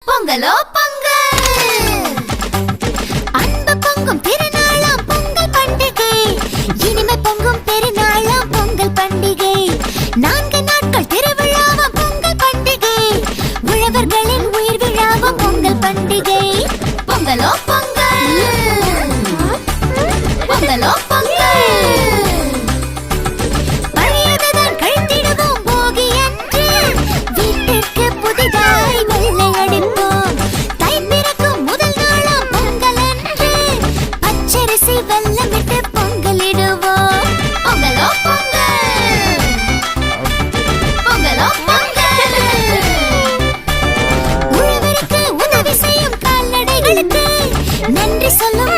பொங்கலோ பொங்கல், அன்பு பொங்கும் திருநாளாம் பொங்கல் பண்டிகை, இனிமை பொங்கும் பெருநாளாம் பொங்கல் பண்டிகை, 4 நாட்கள் திருவிழாவாம் பொங்கல் பண்டிகை, உழவர்களின் உயிர் விழாவாம் பொங்கல் பண்டிகை. பொங்கலோ பொங்கல், பொங்கலோ பொங்கல், பழையதுதான் கழித்திடுவோம் போகி அன்று, வீட்டிற்கு புதிதாய் வெள்ளை அடிப்போம். தை பிறக்கும் முதல் நாளாம் பொங்கல் அன்று, பச்சரிசி வெல்லமிட்டு பொங்கலிடுவோம். பொங்கலோ பொங்கல், பொங்கலோ பொங்கல், உழவருக்கு உதவி செய்யும் கால்நடைகளுக்கு நன்றி சொல்லும்